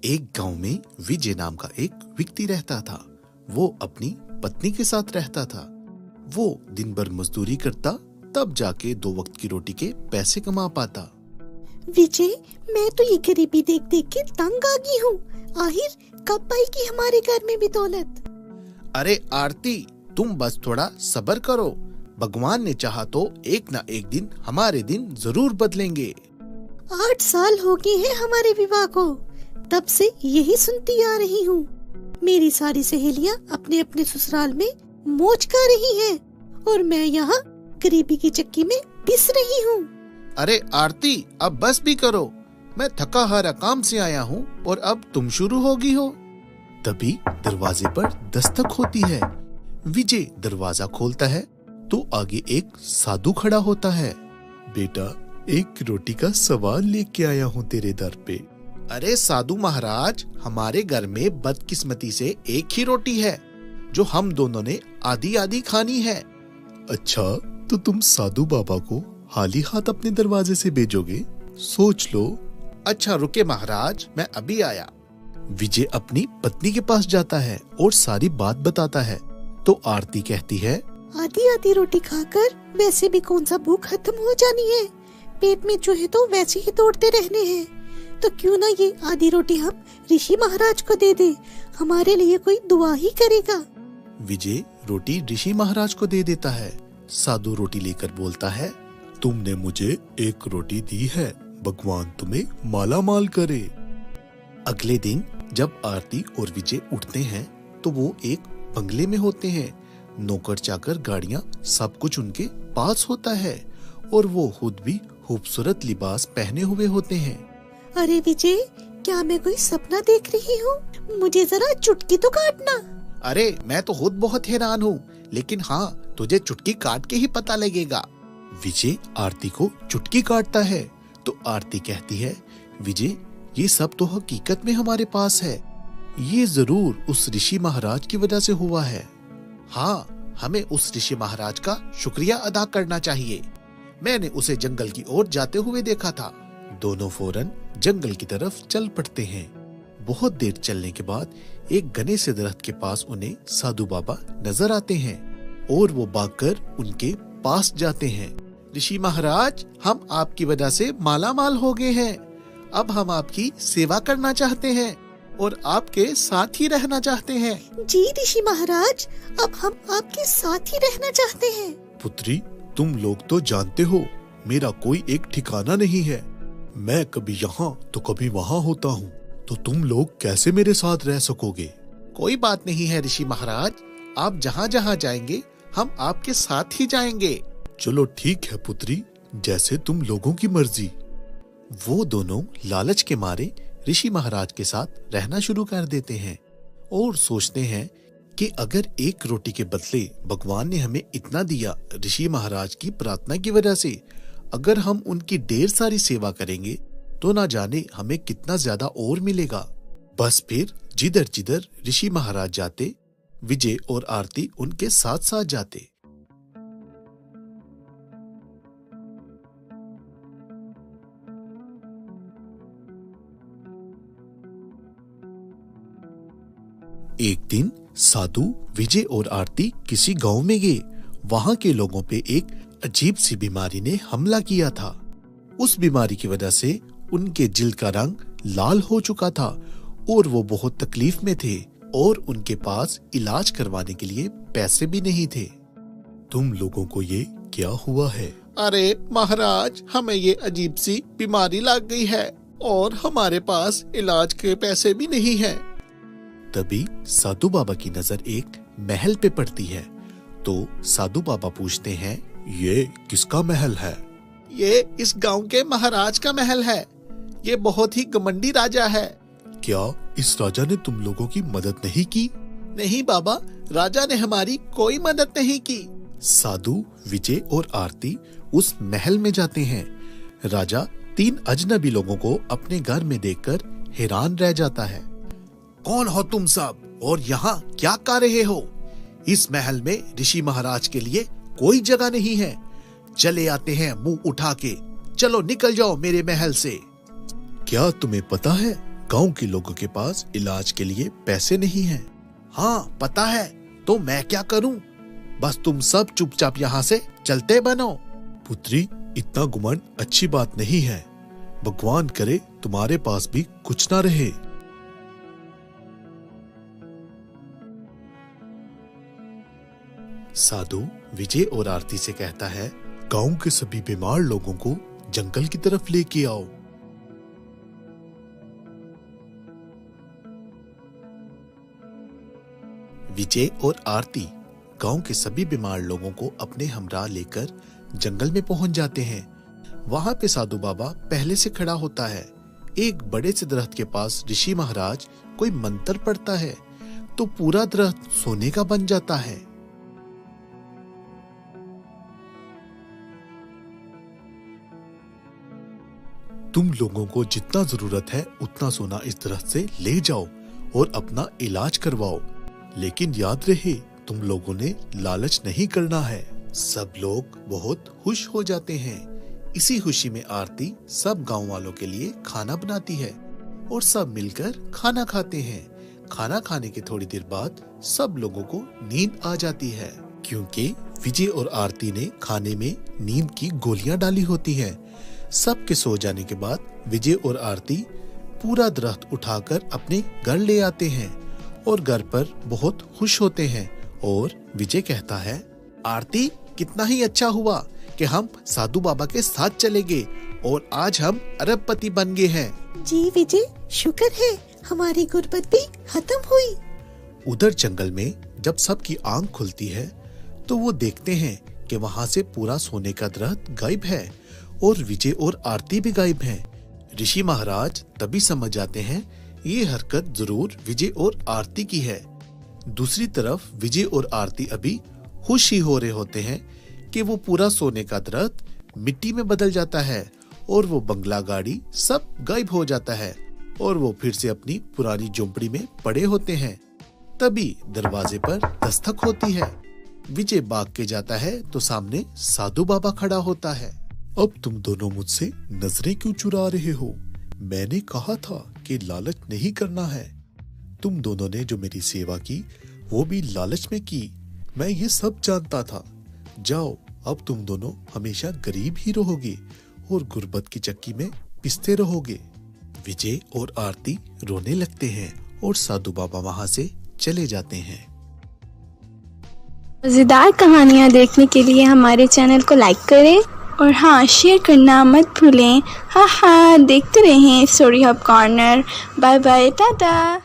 एक गांव में विजय नाम का एक व्यक्ति रहता था। वो अपनी पत्नी के साथ रहता था। वो दिन भर मजदूरी करता, तब जाके 2 वक्त की रोटी के पैसे कमा पाता। विजय, मैं तो ये गरीबी देख देख के तंग आ गई हूँ। आखिर कब आएगी हमारे घर में भी दौलत? अरे आरती, तुम बस थोड़ा सब्र करो। भगवान ने चाहा तो एक ना एक दिन हमारे दिन जरूर बदलेंगे। 8 साल हो गए हैं हमारे विवाह को, तब से यही सुनती आ रही हूँ। मेरी सारी सहेलियाँ अपने अपने ससुराल में मौज कर रही हैं और मैं यहाँ गरीबी की चक्की में पिस रही हूँ। अरे आरती, अब बस भी करो। मैं थका हारा काम से आया हूँ और अब तुम शुरू होगी हो। तभी दरवाजे पर दस्तक होती है। विजय दरवाजा खोलता है तो आगे एक साधु खड़ा होता है। बेटा, एक रोटी का सवाल लेके आया हूँ तेरे दर पे। अरे साधु महाराज, हमारे घर में बदकिस्मती से एक ही रोटी है जो हम दोनों ने आधी आधी खानी है। अच्छा, तो तुम साधु बाबा को खाली हाथ अपने दरवाजे से भेजोगे? सोच लो। अच्छा रुके महाराज, मैं अभी आया। विजय अपनी पत्नी के पास जाता है और सारी बात बताता है। तो आरती कहती है, आधी आधी रोटी खाकर वैसे भी कौन सा भूख खत्म हो जानी है। पेट में चूहे तो वैसे ही दौड़ते रहने हैं, तो क्यों ना ये आधी रोटी हम ऋषि महाराज को दे दे। हमारे लिए कोई दुआ ही करेगा। विजय रोटी ऋषि महाराज को दे देता है। साधु रोटी लेकर बोलता है, तुमने मुझे एक रोटी दी है, भगवान तुम्हें माला माल करे। अगले दिन जब आरती और विजय उठते हैं तो वो एक बंगले में होते हैं। नौकर चाकर, गाड़ियाँ, सब कुछ उनके पास होता है और वो खुद भी खूबसूरत लिबास पहने हुए होते हैं। अरे विजय, क्या मैं कोई सपना देख रही हूँ? मुझे जरा चुटकी तो काटना। अरे मैं तो खुद बहुत हैरान हूँ, लेकिन हाँ, तुझे चुटकी काट के ही पता लगेगा। विजय आरती को चुटकी काटता है तो आरती कहती है, विजय, ये सब तो हकीकत में हमारे पास है। ये जरूर उस ऋषि महाराज की वजह से हुआ है। हाँ, हमें उस ऋषि महाराज का शुक्रिया अदा करना चाहिए। मैंने उसे जंगल की ओर जाते हुए देखा था। दोनों फौरन जंगल की तरफ चल पड़ते हैं। बहुत देर चलने के बाद एक घने से दरख्त के पास उन्हें साधु बाबा नजर आते हैं और वो भागकर उनके पास जाते हैं। ऋषि महाराज, हम आपकी वजह से माला माल हो गए हैं। अब हम आपकी सेवा करना चाहते हैं और आपके साथ ही रहना चाहते हैं। जी ऋषि महाराज, अब हम आपके साथ ही रहना चाहते हैं। पुत्री, तुम लोग तो जानते हो मेरा कोई एक ठिकाना नहीं है। मैं कभी यहाँ तो कभी वहाँ होता हूँ, तो तुम लोग कैसे मेरे साथ रह सकोगे? कोई बात नहीं है ऋषि महाराज, आप जहाँ जहाँ जाएंगे हम आपके साथ ही जाएंगे। चलो ठीक है पुत्री, जैसे तुम लोगों की मर्जी। वो दोनों लालच के मारे ऋषि महाराज के साथ रहना शुरू कर देते हैं और सोचते हैं कि अगर एक रोटी के बदले भगवान ने हमें इतना दिया ऋषि महाराज की प्रार्थना की वजह से, अगर हम उनकी ढेर सारी सेवा करेंगे तो ना जाने हमें कितना ज्यादा और मिलेगा। बस फिर जिधर जिधर ऋषि महाराज जाते, विजय और आरती उनके साथ साथ जाते। एक दिन साधु, विजय और आरती किसी गांव में गए। वहां के लोगों पे एक अजीब सी बीमारी ने हमला किया था। उस बीमारी की वजह से उनके जिल्द का रंग लाल हो चुका था और वो बहुत तकलीफ में थे और उनके पास इलाज करवाने के लिए पैसे भी नहीं थे। तुम लोगों को ये क्या हुआ है? अरे महाराज, हमें ये अजीब सी बीमारी लग गई है और हमारे पास इलाज के पैसे भी नहीं है। तभी साधु बाबा की नजर एक महल पे पड़ती है। तो साधु बाबा पूछते हैं, ये किसका महल है? ये इस गांव के महाराज का महल है। ये बहुत ही घमंडी राजा है। क्या इस राजा ने तुम लोगों की मदद नहीं की? नहीं बाबा, राजा ने हमारी कोई मदद नहीं की। साधु, विजय और आरती उस महल में जाते हैं। राजा 3 अजनबी लोगों को अपने घर में देखकर हैरान रह जाता है। कौन हो तुम सब और यहाँ क्या कर रहे हो? इस महल में ऋषि महाराज के लिए कोई जगह नहीं है। चले आते हैं मुंह उठा के। चलो निकल जाओ मेरे महल से। क्या तुम्हें पता है गांव के लोगों के पास इलाज के लिए पैसे नहीं हैं। हाँ पता है, तो मैं क्या करूं? बस तुम सब चुपचाप यहाँ से चलते बनो। पुत्री, इतना घुमंड अच्छी बात नहीं है। भगवान करे तुम्हारे पास भी कुछ ना रहे। साधु विजय और आरती से कहता है, गांव के सभी बीमार लोगों को जंगल की तरफ लेके आओ। विजय और आरती गांव के सभी बीमार लोगों को अपने हमरा लेकर जंगल में पहुंच जाते हैं। वहां पे साधु बाबा पहले से खड़ा होता है। एक बड़े से दरख्त के पास ऋषि महाराज कोई मंत्र पढ़ता है तो पूरा दरख्त सोने का बन जाता है। तुम लोगों को जितना जरूरत है उतना सोना इस दरख्त से ले जाओ और अपना इलाज करवाओ, लेकिन याद रहे तुम लोगों ने लालच नहीं करना है। सब लोग बहुत खुश हो जाते हैं। इसी खुशी में आरती सब गांव वालों के लिए खाना बनाती है और सब मिलकर खाना खाते हैं। खाना खाने के थोड़ी देर बाद सब लोगों को नींद आ जाती है, क्योंकि विजय और आरती ने खाने में नींद की गोलियां डाली होती हैं। सबके सो जाने के बाद विजय और आरती पूरा दरख्त उठाकर अपने घर ले आते हैं और घर पर बहुत खुश होते हैं। और विजय कहता है, आरती कितना ही अच्छा हुआ कि हम साधु बाबा के साथ चले गए और आज हम अरबपति बन गए हैं। जी विजय, शुक्र है हमारी गुर्बत भी खत्म हुई। उधर जंगल में जब सबकी आंख खुलती है तो वो देखते हैं कि वहाँ से पूरा सोने का दरख्त गायब है और विजय और आरती भी गायब हैं। ऋषि महाराज तभी समझ जाते हैं ये हरकत जरूर विजय और आरती की है। दूसरी तरफ विजय और आरती अभी खुश ही हो रहे होते हैं कि वो पूरा सोने का दरख्त मिट्टी में बदल जाता है और वो बंगला गाड़ी सब गायब हो जाता है और वो फिर से अपनी पुरानी झोंपड़ी में पड़े होते हैं। तभी दरवाजे पर दस्तक होती है। विजय भाग के जाता है तो सामने साधु बाबा खड़ा होता है। अब तुम दोनों मुझसे नजरें क्यों चुरा रहे हो? मैंने कहा था कि लालच नहीं करना है। तुम दोनों ने जो मेरी सेवा की वो भी लालच में की। मैं ये सब जानता था। जाओ, अब तुम दोनों हमेशा गरीब ही रहोगे और गुर्बत की चक्की में पिसते रहोगे। विजय और आरती रोने लगते हैं और साधु बाबा वहाँ से चले जाते हैं। मजेदार कहानियाँ देखने के लिए हमारे चैनल को लाइक करें और हाँ, शेयर करना मत भूलें। हाँ, देखते रहें story hub corner. Bye bye, Tata.